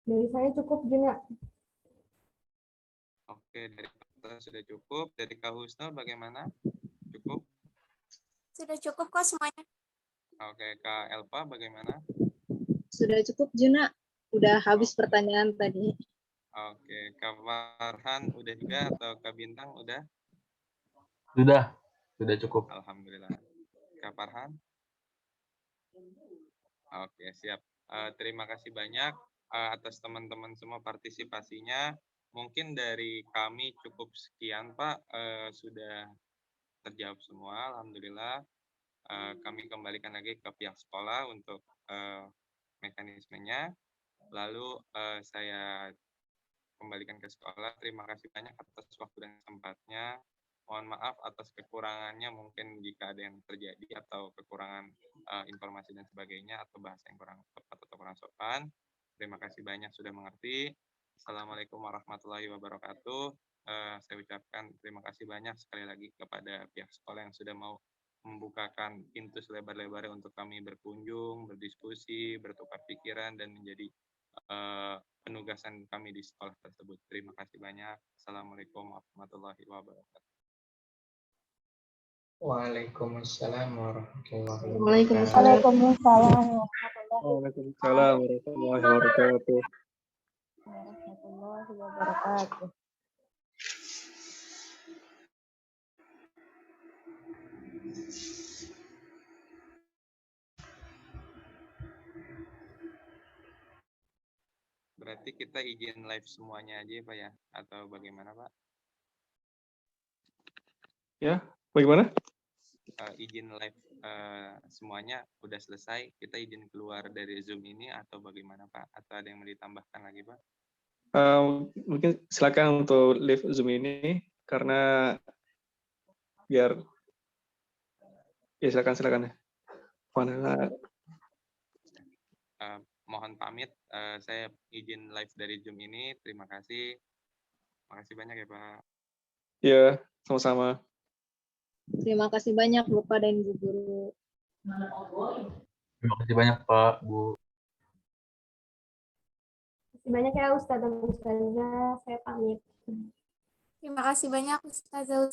Speaker 7: Dari saya cukup, Gina.
Speaker 1: Oke, dari Kak sudah cukup. Dari Kak Husnul bagaimana? Cukup?
Speaker 11: Sudah cukup kok semuanya.
Speaker 1: Oke, Kak Elva bagaimana?
Speaker 4: Sudah cukup, Juna. Udah habis pertanyaan tadi.
Speaker 1: Oke, Kak Farhan udah juga atau Kak Bintang udah?
Speaker 3: Sudah cukup.
Speaker 1: Alhamdulillah. Kak Farhan? Oke, siap. Terima kasih banyak atas teman-teman semua partisipasinya. Mungkin dari kami cukup sekian, Pak. Sudah terjawab semua, alhamdulillah. Kami kembalikan lagi ke pihak sekolah untuk mekanismenya. Lalu saya kembalikan ke sekolah. Terima kasih banyak atas waktu dan kesempatnya. Mohon maaf atas kekurangannya mungkin jika ada yang terjadi atau kekurangan informasi dan sebagainya atau bahasa yang kurang tepat atau kurang sopan. Terima kasih banyak sudah mengerti. Assalamualaikum warahmatullahi wabarakatuh. Saya ucapkan terima kasih banyak sekali lagi kepada pihak sekolah yang sudah mau membukakan pintu selebar-lebarnya untuk kami berkunjung, berdiskusi, bertukar pikiran, dan menjadi penugasan kami di sekolah tersebut. Terima kasih banyak. Assalamualaikum warahmatullahi wabarakatuh.
Speaker 6: Waalaikumsalam warahmatullahi
Speaker 5: Waalaikumsalam
Speaker 6: wabarakatuh.
Speaker 9: Waalaikumsalam warahmatullahi wabarakatuh.
Speaker 5: warahmatullahi wabarakatuh.
Speaker 1: Berarti kita izin live semuanya aja Pak ya? Atau bagaimana Pak?
Speaker 9: Ya, bagaimana?
Speaker 1: Izin live semuanya udah selesai, kita izin keluar dari Zoom ini atau bagaimana Pak? Atau ada yang mau ditambahkan lagi Pak?
Speaker 9: Mungkin silakan untuk live Zoom ini karena biar ya silakan.
Speaker 1: Mohon pamit, saya izin live dari Zoom ini. Terima kasih. Makasih banyak ya Pak.
Speaker 9: Ya, sama-sama.
Speaker 4: Terima kasih banyak Bapak dan Ibu Guru.
Speaker 3: Terima kasih banyak Pak, Bu.
Speaker 7: Terima kasih banyak ya Ustaz dan Ustazah. Saya pamit.
Speaker 11: Terima kasih banyak Ustazah